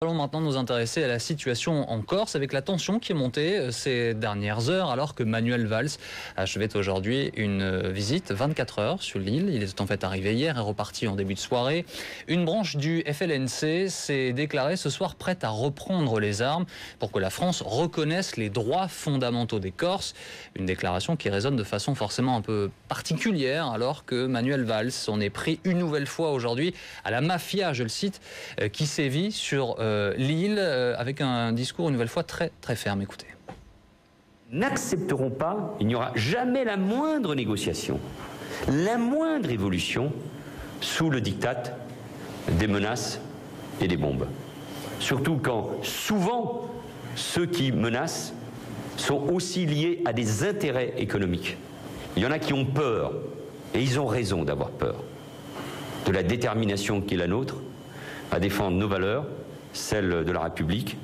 Allons maintenant nous intéresser à la situation en Corse avec la tension qui est montée ces dernières heures alors que Manuel Valls achevait aujourd'hui une visite 24 heures sur l'île. Il est en fait arrivé hier et reparti en début de soirée. Une branche du FLNC s'est déclarée ce soir prête à reprendre les armes pour que la France reconnaisse les droits fondamentaux des Corses. Une déclaration qui résonne de façon forcément un peu particulière alors que Manuel Valls en est pris une nouvelle fois aujourd'hui à la mafia, je le cite, qui sévit sur l'île avec un discours une nouvelle fois très ferme. Écoutez. N'accepteront pas, il n'y aura jamais la moindre négociation, la moindre évolution sous le diktat des menaces et des bombes. Surtout quand souvent ceux qui menacent sont aussi liés à des intérêts économiques. Il y en a qui ont peur, et ils ont raison d'avoir peur, de la détermination qui est la nôtre à défendre nos valeurs, celle de la République.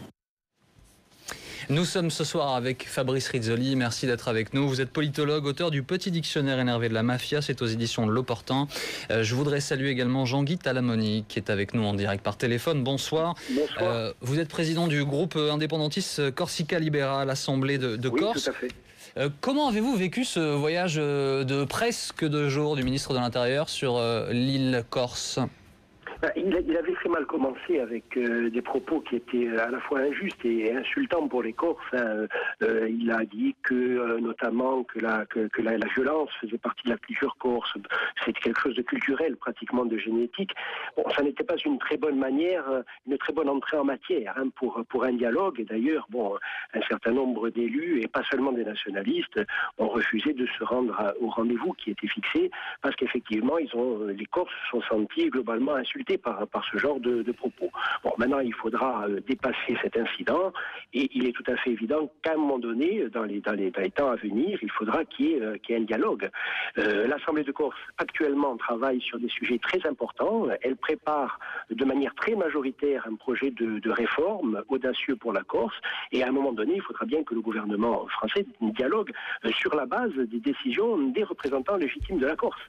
Nous sommes ce soir avec Fabrice Rizzoli, merci d'être avec nous. Vous êtes politologue, auteur du Petit Dictionnaire énervé de la mafia, c'est aux éditions de L'Opportun. Je voudrais saluer également Jean-Guy Talamoni qui est avec nous en direct par téléphone. Bonsoir. Bonsoir. Vous êtes président du groupe indépendantiste Corsica Libera, l'Assemblée de oui, Corse. Tout à fait. Comment avez-vous vécu ce voyage de presque 2 jours du ministre de l'Intérieur sur l'île Corse ? Il avait très mal commencé avec des propos qui étaient à la fois injustes et insultants pour les Corses. Il a dit que notamment que la violence faisait partie de la culture corse. C'était quelque chose de culturel, pratiquement de génétique. Bon, ça n'était pas une très bonne manière, une très bonne entrée en matière pour un dialogue. Et d'ailleurs, bon, un certain nombre d'élus, et pas seulement des nationalistes, ont refusé de se rendre au rendez-vous qui était fixé parce qu'effectivement, les Corses se sont sentis globalement insultés par ce genre de propos. Bon, maintenant, il faudra dépasser cet incident et il est tout à fait évident qu'à un moment donné, dans les temps à venir, il faudra qu'il y ait un dialogue. L'Assemblée de Corse, actuellement, travaille sur des sujets très importants. Elle prépare de manière très majoritaire un projet de réforme audacieux pour la Corse et à un moment donné, il faudra bien que le gouvernement français dialogue sur la base des décisions des représentants légitimes de la Corse.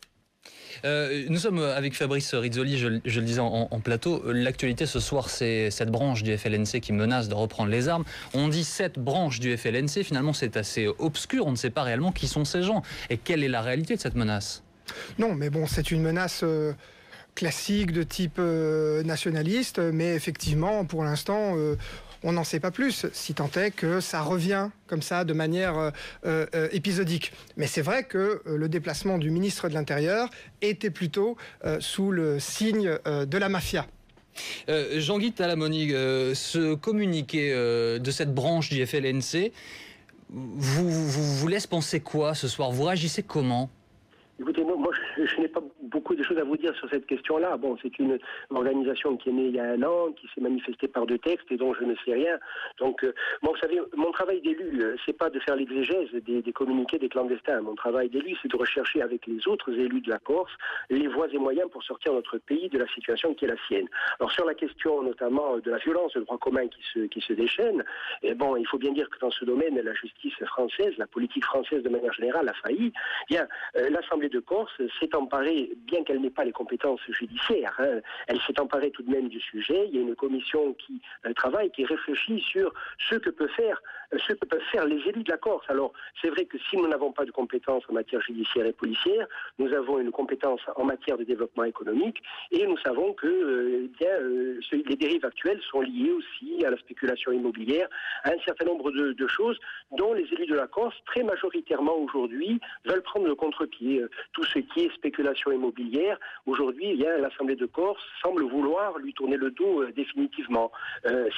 Nous sommes avec Fabrice Rizzoli, je le disais en plateau. L'actualité ce soir, c'est cette branche du FLNC qui menace de reprendre les armes. On dit 7 branches du FLNC, finalement c'est assez obscur, on ne sait pas réellement qui sont ces gens. Et quelle est la réalité de cette menace ? Non, mais bon, c'est une menace classique de type nationaliste, mais effectivement, pour l'instant... on n'en sait pas plus, si tant est que ça revient comme ça de manière épisodique. Mais c'est vrai que le déplacement du ministre de l'Intérieur était plutôt sous le signe de la mafia. Jean-Guy Talamoni, ce communiqué de cette branche du FLNC vous laisse penser quoi ce soir ? Vous réagissez comment ? Écoutez, moi je n'ai pas beaucoup de choses à vous dire sur cette question-là. Bon, c'est une organisation qui est née il y a 1 an, qui s'est manifestée par 2 textes et dont je ne sais rien. Donc, moi, vous savez, mon travail d'élu, c'est pas de faire l'exégèse des communiqués des clandestins. Mon travail d'élu, c'est de rechercher avec les autres élus de la Corse les voies et moyens pour sortir notre pays de la situation qui est la sienne. Alors, sur la question notamment de la violence, le droit commun qui se déchaîne, bon, il faut bien dire que dans ce domaine, la justice française, la politique française de manière générale a failli. Bien, l'Assemblée de Corse s'est emparée, bien qu'elle n'ait pas les compétences judiciaires, elle s'est emparée tout de même du sujet. Il y a une commission qui travaille, qui réfléchit sur ce que peuvent faire les élus de la Corse. Alors, c'est vrai que si nous n'avons pas de compétences en matière judiciaire et policière, nous avons une compétence en matière de développement économique et nous savons que les dérives actuelles sont liées aussi à la spéculation immobilière, à un certain nombre de choses dont les élus de la Corse, très majoritairement aujourd'hui, veulent prendre le contre-pied. Tout ce qui est spéculation immobilière, aujourd'hui, l'Assemblée de Corse semble vouloir lui tourner le dos définitivement.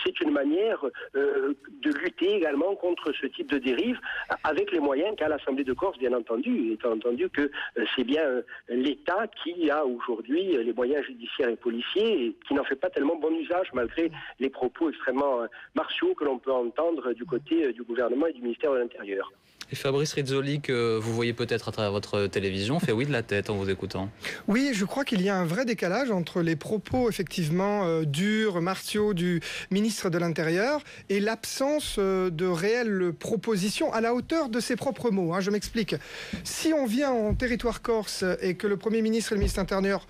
C'est une manière de lutter également contre ce type de dérive avec les moyens qu'a l'Assemblée de Corse, bien entendu, étant entendu que c'est bien l'État qui a aujourd'hui les moyens judiciaires et policiers et qui n'en fait pas tellement bon usage malgré les propos extrêmement martiaux que l'on peut entendre du côté du gouvernement et du ministère de l'Intérieur. Et Fabrice Rizzoli, que vous voyez peut-être à travers votre télévision, fait oui de la tête en vous écoutant. Oui, je crois qu'il y a un vrai décalage entre les propos effectivement durs, martiaux du ministre de l'Intérieur et l'absence de réelles propositions à la hauteur de ses propres mots. Je m'explique. Si on vient en territoire corse et que le Premier ministre et le ministre de l'Intérieur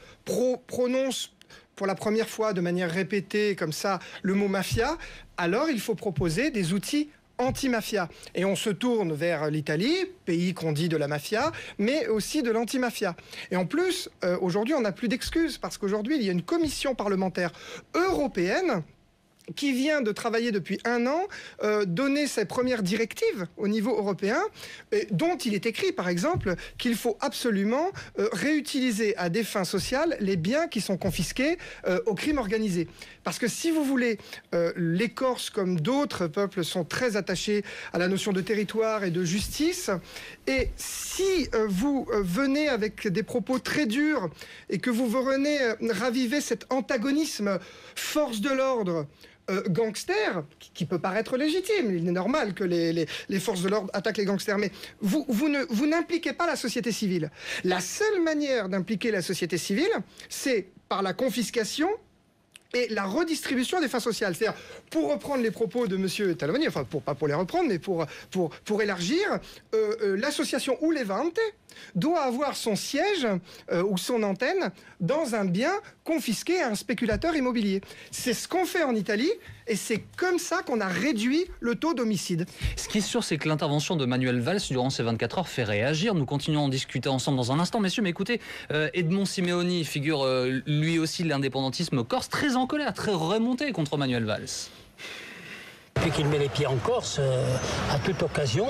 prononcent pour la première fois de manière répétée comme ça le mot mafia, alors il faut proposer des outils anti-mafia. Et on se tourne vers l'Italie, pays qu'on dit de la mafia, mais aussi de l'anti-mafia. Et en plus, aujourd'hui, on n'a plus d'excuses, parce qu'aujourd'hui, il y a une commission parlementaire européenne qui vient de travailler depuis 1 an, donner ses premières directives au niveau européen, dont il est écrit, par exemple, qu'il faut absolument réutiliser à des fins sociales les biens qui sont confisqués au crime organisé. Parce que si vous voulez, les Corses, comme d'autres peuples, sont très attachés à la notion de territoire et de justice. Et si vous venez avec des propos très durs et que vous venez raviver cet antagonisme force de l'ordre, gangsters, qui peut paraître légitime. Il est normal que les forces de l'ordre attaquent les gangsters, mais vous n'impliquez pas la société civile. La seule manière d'impliquer la société civile, c'est par la confiscation et la redistribution des fins sociales. C'est-à-dire, pour reprendre les propos de M. Talamoni, enfin, pas pour les reprendre, mais pour élargir, l'association Ulevante doit avoir son siège ou son antenne dans un bien confisqué à un spéculateur immobilier. C'est ce qu'on fait en Italie et c'est comme ça qu'on a réduit le taux d'homicide. Ce qui est sûr, c'est que l'intervention de Manuel Valls durant ces 24 heures fait réagir. Nous continuons à en discuter ensemble dans un instant. Messieurs, mais écoutez, Edmond Simeoni figure lui aussi l'indépendantisme corse, très en colère, très remonté contre Manuel Valls. Depuis qu'il met les pieds en Corse, à toute occasion,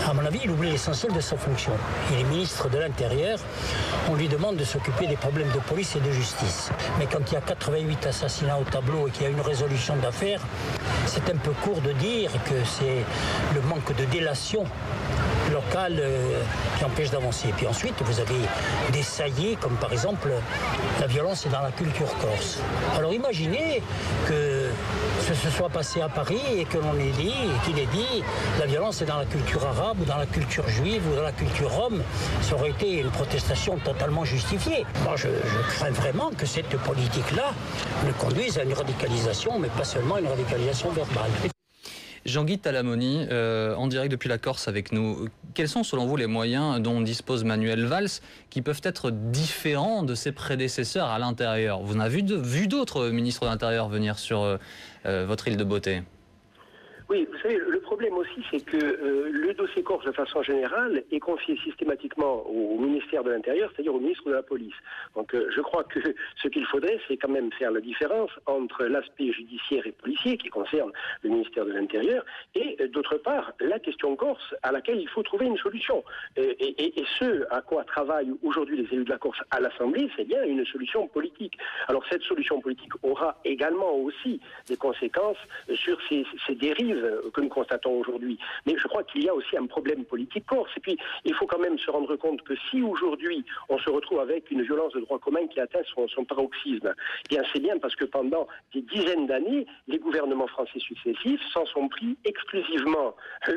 à mon avis, il oublie l'essentiel de sa fonction. Il est ministre de l'Intérieur, on lui demande de s'occuper des problèmes de police et de justice. Mais quand il y a 88 assassinats au tableau et qu'il y a une résolution d'affaires, c'est un peu court de dire que c'est le manque de délation locale qui empêche d'avancer. Et puis ensuite, vous avez des saillies, comme par exemple la violence est dans la culture corse. Alors imaginez que ce se soit passé à Paris et que l'on ait dit, qu'il ait dit, la violence est dans la culture arabe ou dans la culture juive ou dans la culture rome. Ça aurait été une protestation totalement justifiée. Moi, je crains vraiment que cette politique-là ne conduise à une radicalisation, mais pas seulement une radicalisation verbale. Jean-Guy Talamoni, en direct depuis la Corse avec nous. Quels sont selon vous les moyens dont dispose Manuel Valls qui peuvent être différents de ses prédécesseurs à l'intérieur? Vous en avez vu d'autres ministres de l'Intérieur venir sur votre île de beauté? Oui, vous savez, le problème aussi, c'est que le dossier Corse, de façon générale, est confié systématiquement au ministère de l'Intérieur, c'est-à-dire au ministre de la Police. Donc je crois que ce qu'il faudrait, c'est quand même faire la différence entre l'aspect judiciaire et policier qui concerne le ministère de l'Intérieur et, d'autre part, la question Corse à laquelle il faut trouver une solution. Et ce à quoi travaillent aujourd'hui les élus de la Corse à l'Assemblée, c'est bien une solution politique. Alors cette solution politique aura également aussi des conséquences sur ces dérives que nous constatons aujourd'hui. Mais je crois qu'il y a aussi un problème politique corse. Et puis, il faut quand même se rendre compte que si aujourd'hui, on se retrouve avec une violence de droit commun qui atteint son paroxysme, eh bien c'est bien parce que pendant des dizaines d'années, les gouvernements français successifs s'en sont pris exclusivement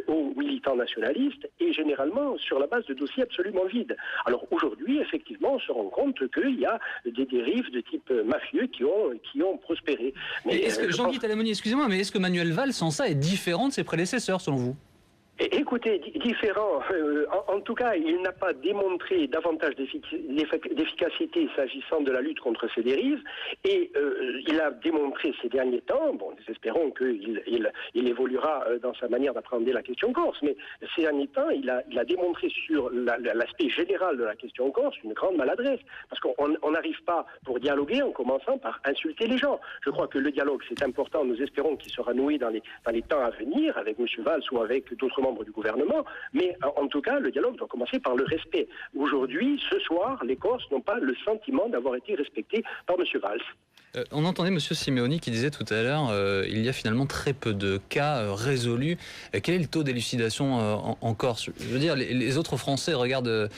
aux militants nationalistes et généralement sur la base de dossiers absolument vides. Alors aujourd'hui, effectivement, on se rend compte qu'il y a des dérives de type mafieux qui ont prospéré. Mais est-ce que, Jean-Guy Talamoni, excusez-moi, mais est-ce que Manuel Valls, sans ça, est différent de ses prédécesseurs, selon vous? Écoutez, différent. En tout cas, il n'a pas démontré davantage d'efficacité s'agissant de la lutte contre ces dérives. Et il a démontré ces derniers temps, bon, nous espérons qu'il évoluera dans sa manière d'appréhender la question corse, mais ces derniers temps, il a démontré sur l'aspect général de la question corse une grande maladresse. Parce qu'on n'arrive pas pour dialoguer en commençant par insulter les gens. Je crois que le dialogue, c'est important. Nous espérons qu'il sera noué dans les temps à venir avec M. Valls ou avec d'autres membres du gouvernement, mais en tout cas, le dialogue doit commencer par le respect. Aujourd'hui, ce soir, les Corses n'ont pas le sentiment d'avoir été respectés par M. Valls. On entendait M. Simeoni qui disait tout à l'heure il y a finalement très peu de cas résolus. Quel est le taux d'élucidation en Corse? Je veux dire, les autres Français regardent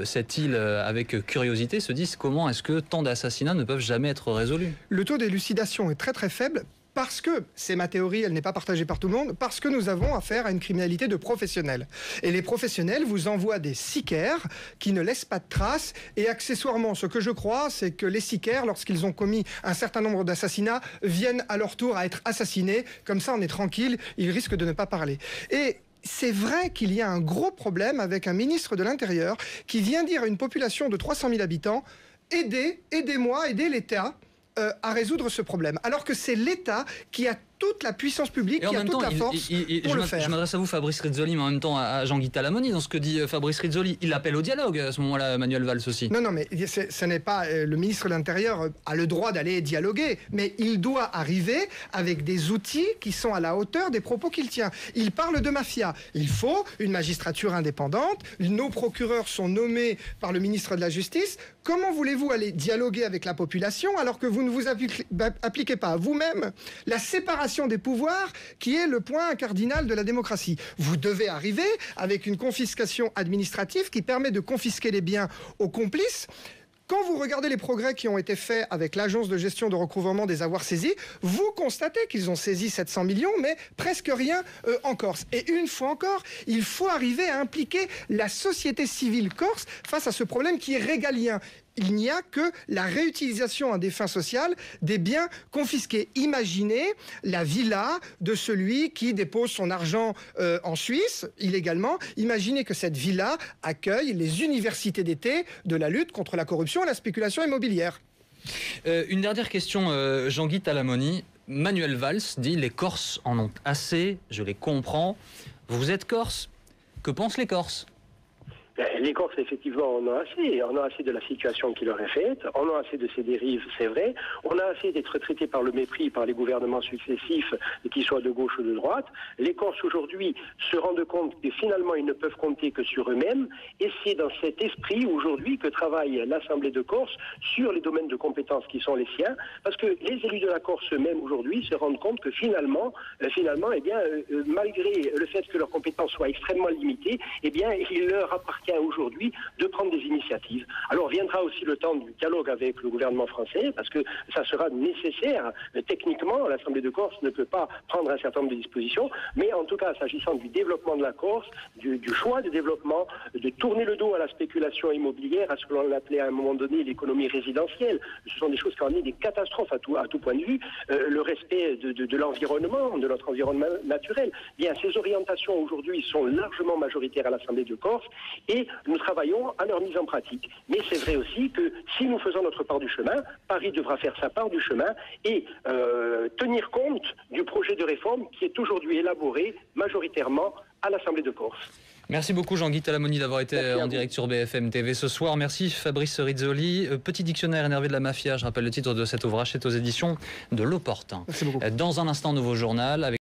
cette île avec curiosité, se disent comment est-ce que tant d'assassinats ne peuvent jamais être résolus? Le taux d'élucidation est très très faible. Parce que, c'est ma théorie, elle n'est pas partagée par tout le monde, parce que nous avons affaire à une criminalité de professionnels. Et les professionnels vous envoient des sicaires qui ne laissent pas de traces. Et accessoirement, ce que je crois, c'est que les sicaires, lorsqu'ils ont commis un certain nombre d'assassinats, viennent à leur tour à être assassinés. Comme ça, on est tranquille, ils risquent de ne pas parler. Et c'est vrai qu'il y a un gros problème avec un ministre de l'Intérieur qui vient dire à une population de 300 000 habitants « Aidez-moi, aidez l'État ». à résoudre ce problème. Alors que c'est l'État qui a toute la puissance publique, qui a toute la force pour le faire. Je m'adresse à vous, Fabrice Rizzoli, mais en même temps à Jean-Guy Talamoni. Dans ce que dit Fabrice Rizzoli, il appelle au dialogue à ce moment-là, Manuel Valls aussi. Non, mais ce n'est pas... le ministre de l'Intérieur a le droit d'aller dialoguer, mais il doit arriver avec des outils qui sont à la hauteur des propos qu'il tient. Il parle de mafia. Il faut une magistrature indépendante. Nos procureurs sont nommés par le ministre de la Justice. Comment voulez-vous aller dialoguer avec la population alors que vous ne vous appliquez pas à vous-même la séparation des pouvoirs qui est le point cardinal de la démocratie? Vous devez arriver avec une confiscation administrative qui permet de confisquer les biens aux complices. Quand vous regardez les progrès qui ont été faits avec l'Agence de gestion de recouvrement des avoirs saisis, vous constatez qu'ils ont saisi 700 millions, mais presque rien en Corse. Et une fois encore, il faut arriver à impliquer la société civile corse face à ce problème qui est régalien. Il n'y a que la réutilisation à des fins sociales des biens confisqués. Imaginez la villa de celui qui dépose son argent en Suisse, illégalement. Imaginez que cette villa accueille les universités d'été de la lutte contre la corruption et la spéculation immobilière. Une dernière question, Jean-Guy Talamoni. Manuel Valls dit « Les Corses en ont assez, je les comprends. Vous êtes Corse, que pensent les Corses ?» Les Corses, effectivement, en ont assez. On a assez de la situation qui leur est faite. On a assez de ces dérives, c'est vrai. On a assez d'être traités par le mépris par les gouvernements successifs, qu'ils soient de gauche ou de droite. Les Corses, aujourd'hui, se rendent compte que finalement, ils ne peuvent compter que sur eux-mêmes. Et c'est dans cet esprit, aujourd'hui, que travaille l'Assemblée de Corse sur les domaines de compétences qui sont les siens. Parce que les élus de la Corse eux-mêmes, aujourd'hui, se rendent compte que finalement, malgré le fait que leurs compétences soient extrêmement limitées, il leur appartient aujourd'hui de prendre des initiatives. Alors viendra aussi le temps du dialogue avec le gouvernement français, parce que ça sera nécessaire. Techniquement, l'Assemblée de Corse ne peut pas prendre un certain nombre de dispositions, mais en tout cas, s'agissant du développement de la Corse, du choix de développement, de tourner le dos à la spéculation immobilière, à ce que l'on appelait à un moment donné l'économie résidentielle, ce sont des choses qui ont amené des catastrophes à tout point de vue, le respect de l'environnement, de notre environnement naturel. Bien, ces orientations aujourd'hui sont largement majoritaires à l'Assemblée de Corse, et nous travaillons à leur mise en pratique. Mais c'est vrai aussi que si nous faisons notre part du chemin, Paris devra faire sa part du chemin et tenir compte du projet de réforme qui est aujourd'hui élaboré majoritairement à l'Assemblée de Corse. Merci beaucoup Jean-Guy Talamoni d'avoir été en direct sur BFM TV ce soir. Merci Fabrice Rizzoli. Petit dictionnaire énervé de la mafia, je rappelle le titre de cet ouvrage, c'est aux éditions de L'Opportun. Merci beaucoup. Dans un instant, nouveau journal avec